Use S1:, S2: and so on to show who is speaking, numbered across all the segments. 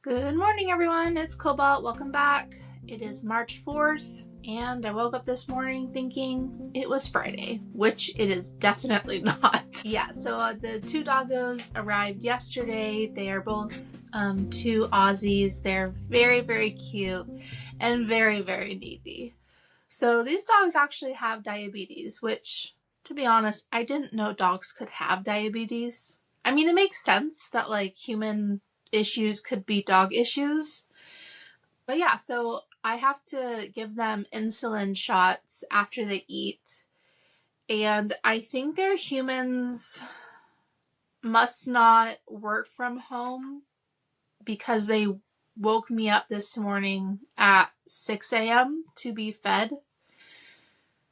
S1: Good morning, everyone. It's Cobalt. Welcome back. It is March 4th, and I woke up this morning thinking it was Friday, which it is definitely not. So the two doggos arrived yesterday. They are both two Aussies. They're very, very cute and very, very needy. So these dogs actually have diabetes, which, to be honest, I didn't know dogs could have diabetes. I mean, it makes sense that like human issues could be dog issues. But yeah, so I have to give them insulin shots after they eat. And I think their humans must not work from home because they woke me up this morning at 6 a.m. to be fed.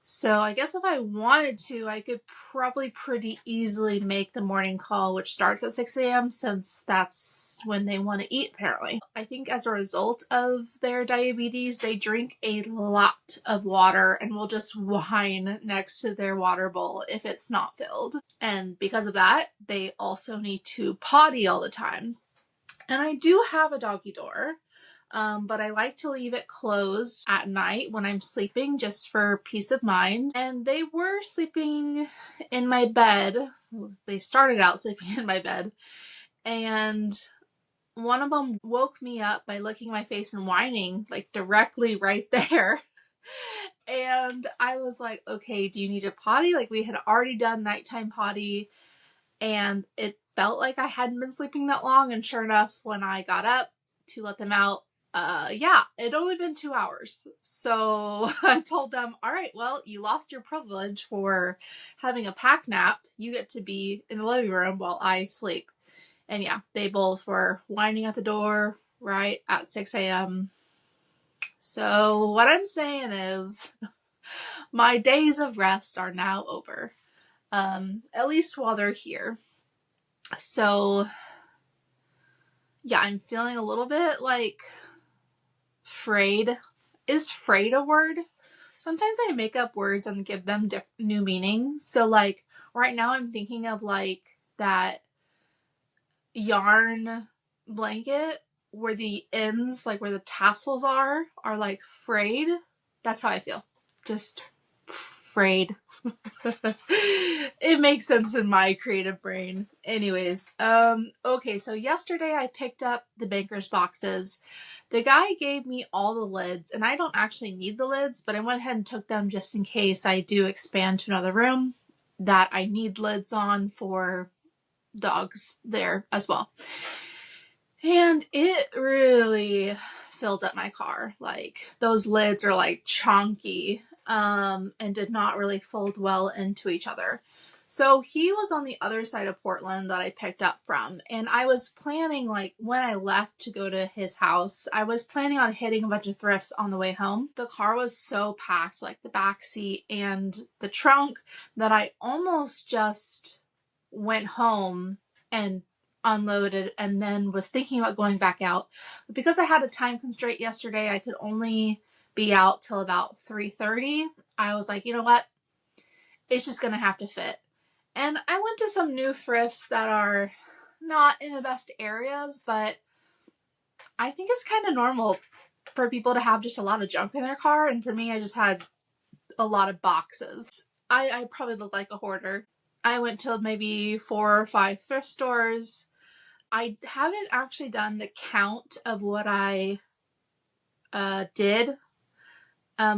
S1: So I guess if I wanted to, I could probably pretty easily make the morning call, which starts at 6 a.m. since that's when they want to eat, apparently. I think as a result of their diabetes, they drink a lot of water and will just whine next to their water bowl if it's not filled. And because of that, they also need to potty all the time. And I do have a doggy door. But I like to leave it closed at night when I'm sleeping just for peace of mind. And they were sleeping in my bed. They started out sleeping in my bed. And one of them woke me up by licking my face and whining, like directly right there. And I was like, okay, do you need a potty? Like we had already done nighttime potty. And it felt like I hadn't been sleeping that long. And sure enough, when I got up to let them out, it'd only been 2 hours. So I told them, all right, well, you lost your privilege for having a pack nap. You get to be in the living room while I sleep. And yeah, they both were whining at the door right at 6 a.m. So what I'm saying is my days of rest are now over. At least while they're here. So yeah, I'm feeling a little bit like frayed. Is frayed a word? Sometimes I make up words and give them new meaning. So like right now I'm thinking of like that yarn blanket where the ends, like where the tassels are like frayed. That's how I feel. Just frayed. It makes sense in my creative brain. Anyways, okay, so yesterday I picked up the Banker's boxes. The guy gave me all the lids, and I don't actually need the lids, but I went ahead and took them just in case I do expand to another room that I need lids on for dogs there as well. And it really filled up my car. Like, those lids are like chunky, and did not really fold well into each other. So he was on the other side of Portland that I picked up from. And I was planning, like, when I left to go to his house, I was planning on hitting a bunch of thrifts on the way home. The car was so packed, like the back seat and the trunk, that I almost just went home and unloaded and then was thinking about going back out. But because I had a time constraint yesterday, I could only be out till about 3:30. I was like, you know what? It's just gonna have to fit. And I went to some new thrifts that are not in the best areas, but I think it's kind of normal for people to have just a lot of junk in their car. And for me, I just had a lot of boxes. I probably look like a hoarder. I went to maybe 4 or 5 thrift stores. I haven't actually done the count of what I did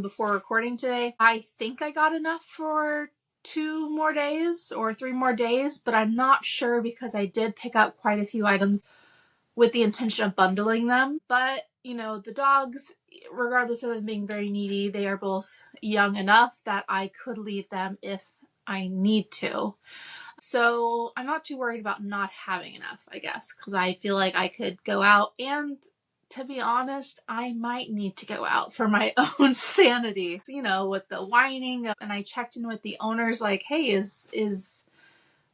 S1: before recording today. I think I got enough for 2 more days or 3 more days, but I'm not sure because I did pick up quite a few items with the intention of bundling them. But, you know, the dogs, regardless of them being very needy, they are both young enough that I could leave them if I need to. So I'm not too worried about not having enough, I guess, because I feel like I could go out, and to be honest, I might need to go out for my own sanity, you know, with the whining. And I checked in with the owners like, hey, is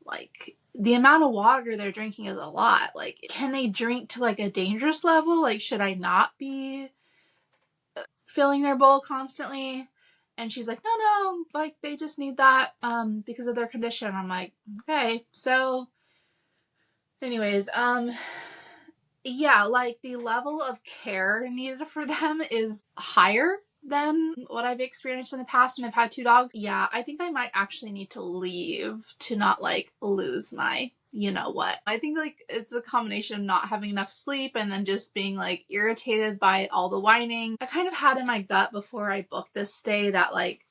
S1: like the amount of water they're drinking is a lot. Like, can they drink to like a dangerous level? Like, should I not be filling their bowl constantly? And she's like, no, like they just need that because of their condition. I'm like, okay. So anyways, Yeah, like the level of care needed for them is higher than what I've experienced in the past when I've had two dogs. Yeah, I think I might actually need to leave to not like lose my you know what. I think like it's a combination of not having enough sleep and then just being like irritated by all the whining. I kind of had in my gut before I booked this stay that like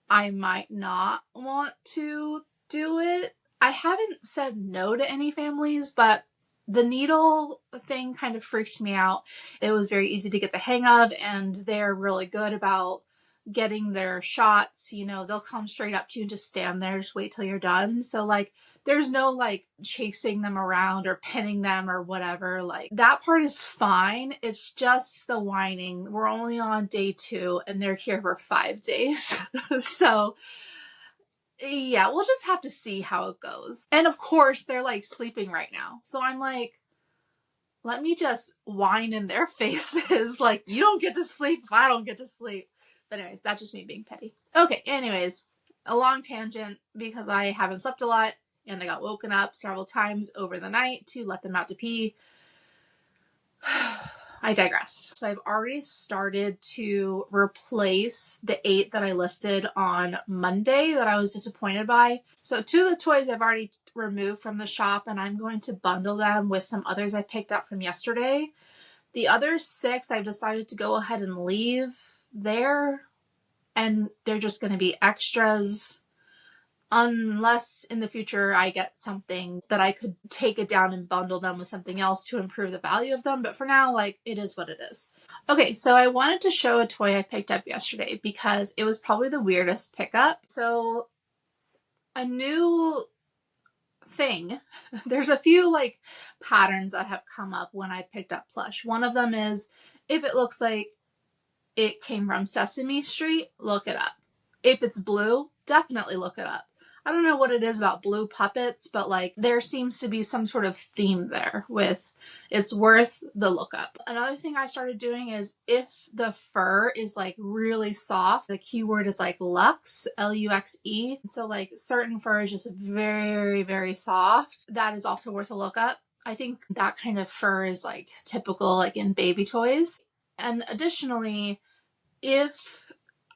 S1: I might not want to do it. I haven't said no to any families, but the needle thing kind of freaked me out. It was very easy to get the hang of, and they're really good about getting their shots. You know, they'll come straight up to you and just stand there, just wait till you're done. So, like, there's no like chasing them around or pinning them or whatever. Like, that part is fine. It's just the whining. We're only on day 2 and they're here for 5 days. So, yeah, we'll just have to see how it goes. And of course, they're like sleeping right now. So I'm like, let me just whine in their faces. Like, you don't get to sleep if I don't get to sleep. But anyways, that's just me being petty. Okay, anyways, a long tangent because I haven't slept a lot and I got woken up several times over the night to let them out to pee. I digress. So I've already started to replace the 8 that I listed on Monday that I was disappointed by. So 2 of the toys I've already removed from the shop and I'm going to bundle them with some others I picked up from yesterday. The other 6 I've decided to go ahead and leave there and they're just going to be extras. Unless in the future I get something that I could take it down and bundle them with something else to improve the value of them. But for now, like, it is what it is. Okay, so I wanted to show a toy I picked up yesterday because it was probably the weirdest pickup. So a new thing, there's a few like patterns that have come up when I picked up Plush. One of them is if it looks like it came from Sesame Street, look it up. If it's blue, definitely look it up. I don't know what it is about blue puppets, but like there seems to be some sort of theme there with it's worth the lookup. Another thing I started doing is if the fur is like really soft, the keyword is like luxe, L-U-X-E. So like certain fur is just very, very soft. That is also worth a lookup. I think that kind of fur is like typical like in baby toys. And additionally, if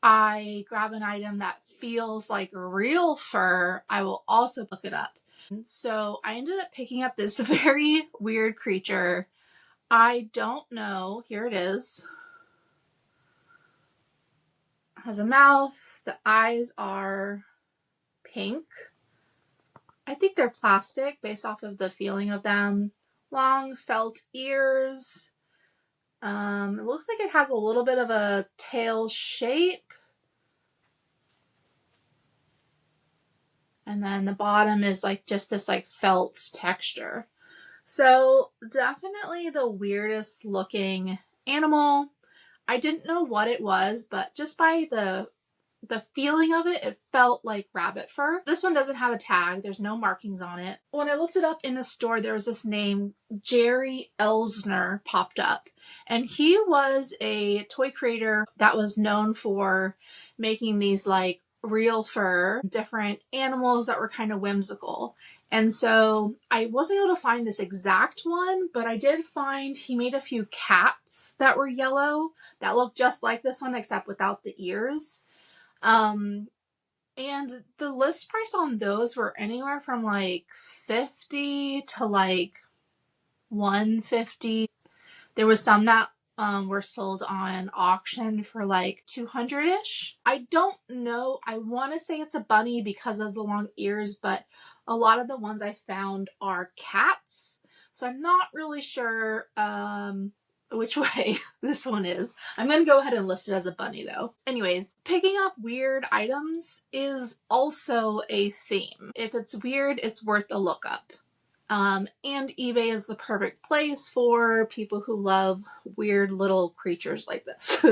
S1: I grab an item that feels like real fur, I will also look it up. So I ended up picking up this very weird creature. I don't know. Here it is. It has a mouth. The eyes are pink. I think they're plastic based off of the feeling of them. Long felt ears. It looks like it has a little bit of a tail shape. And then the bottom is like just this like felt texture. So definitely the weirdest looking animal. I didn't know what it was, but just by the feeling of it, it felt like rabbit fur. This one doesn't have a tag. There's no markings on it. When I looked it up in the store, there was this name, Jerry Elsner, popped up. And he was a toy creator that was known for making these like real fur, different animals that were kind of whimsical. And so I wasn't able to find this exact one, but I did find he made a few cats that were yellow that looked just like this one except without the ears. And the list price on those were anywhere from like $50 to like $150. There was some that were sold on auction for like $200-ish. I don't know. I want to say it's a bunny because of the long ears, but a lot of the ones I found are cats. So I'm not really sure which way this one is. I'm going to go ahead and list it as a bunny though. Anyways, picking up weird items is also a theme. If it's weird, it's worth a lookup. And eBay is the perfect place for people who love weird little creatures like this.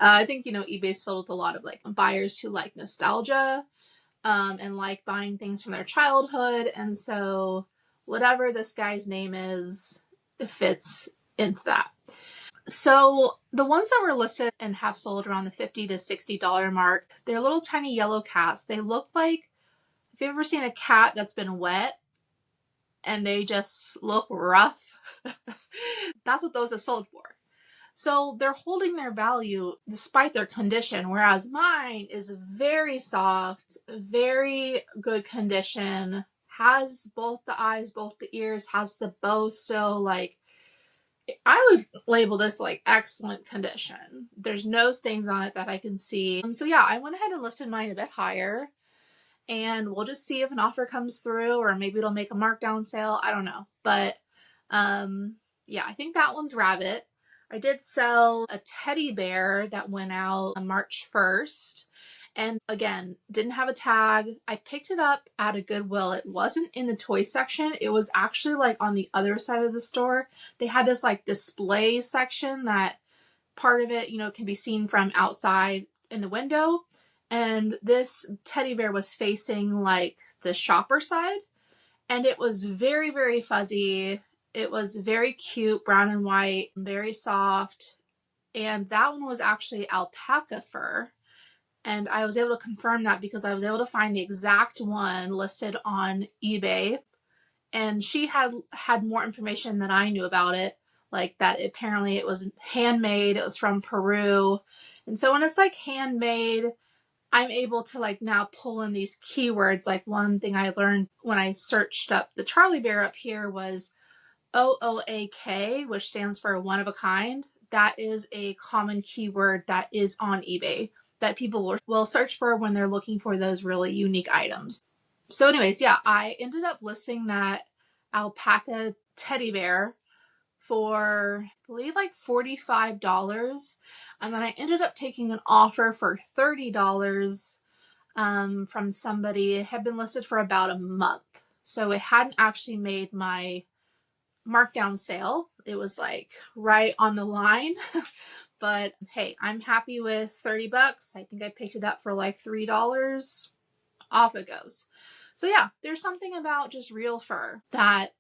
S1: I think, you know, eBay's filled with a lot of like buyers who like nostalgia and like buying things from their childhood. And so whatever this guy's name is, it fits into that. So the ones that were listed and have sold around the $50 to $60 mark, they're little tiny yellow cats. They look like, if you've ever seen a cat that's been wet, and they just look rough. That's what those have sold for. So they're holding their value despite their condition, whereas mine is very soft, very good condition, has both the eyes, both the ears, has the bow still. Like, I would label this like excellent condition. There's no stains on it that I can see. So yeah, I went ahead and listed mine a bit higher, and we'll just see if an offer comes through, or maybe it'll make a markdown sale. I don't know. But yeah, I think that one's Rabbit. I did sell a teddy bear that went out on March 1st. And again, didn't have a tag. I picked it up at a Goodwill. It wasn't in the toy section. It was actually like on the other side of the store. They had this like display section that part of it, you know, can be seen from outside in the window. And this teddy bear was facing like the shopper side. And it was very, very fuzzy. It was very cute, brown and white, very soft. And that one was actually alpaca fur. And I was able to confirm that because I was able to find the exact one listed on eBay. And she had more information than I knew about it. Like that apparently it was handmade, it was from Peru. And so when it's like handmade, I'm able to like now pull in these keywords. Like one thing I learned when I searched up the Charlie bear up here was OOAK, which stands for one of a kind. That is a common keyword that is on eBay that people will search for when they're looking for those really unique items. So anyways, yeah, I ended up listing that alpaca teddy bear for, I believe, like $45. And then I ended up taking an offer for $30 from somebody. It had been listed for about a month. So it hadn't actually made my markdown sale. It was like right on the line. But hey, I'm happy with 30 bucks. I think I picked it up for like $3. Off it goes. So yeah, there's something about just real fur that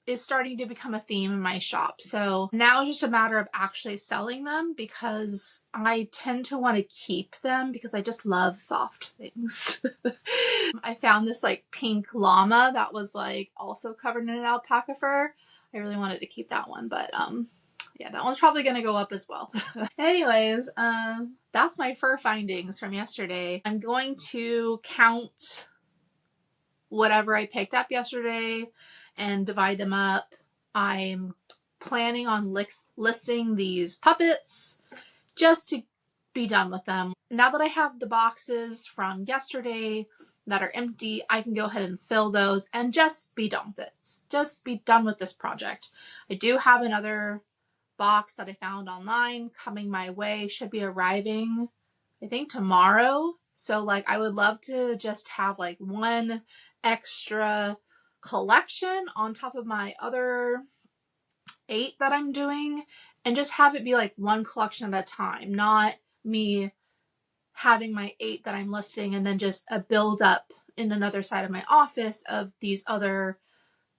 S1: is starting to become a theme in my shop. So now it's just a matter of actually selling them because I tend to want to keep them because I just love soft things. I found this like pink llama that was like also covered in alpaca fur. I really wanted to keep that one, but yeah, that one's probably going to go up as well. Anyways, that's my fur findings from yesterday. I'm going to count whatever I picked up yesterday and divide them up. I'm planning on listing these puppets just to be done with them. Now that I have the boxes from yesterday that are empty, I can go ahead and fill those and just be done with it. Just be done with this project. I do have another box that I found online coming my way. Should be arriving, I think, tomorrow. So like I would love to just have like one extra collection on top of my other 8 that I'm doing and just have it be like one collection at a time, not me having my 8 that I'm listing and then just a build up in another side of my office of these other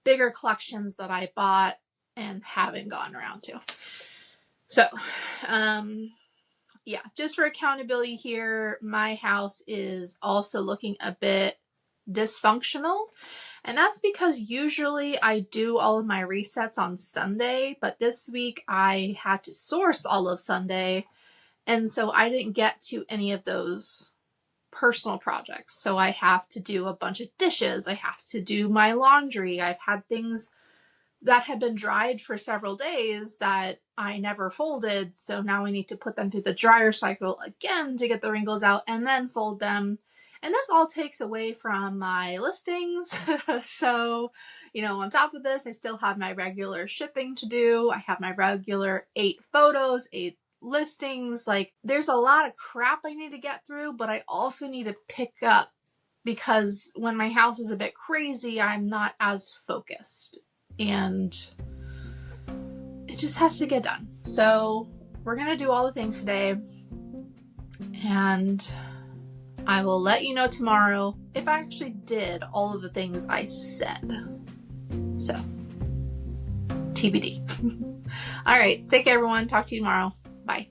S1: bigger collections that I bought and haven't gotten around to. So, yeah, just for accountability here, my house is also looking a bit dysfunctional. And that's because usually I do all of my resets on Sunday, but this week I had to source all of Sunday. And so I didn't get to any of those personal projects. So I have to do a bunch of dishes. I have to do my laundry. I've had things that have been dried for several days that I never folded. So now I need to put them through the dryer cycle again to get the wrinkles out and then fold them. And this all takes away from my listings. So, you know, on top of this, I still have my regular shipping to do. I have my regular 8 photos, 8 listings. Like, there's a lot of crap I need to get through, but I also need to pick up because when my house is a bit crazy, I'm not as focused. And it just has to get done. So we're going to do all the things today. And I will let you know tomorrow if I actually did all of the things I said. So, TBD. All right. Take care, everyone. Talk to you tomorrow. Bye.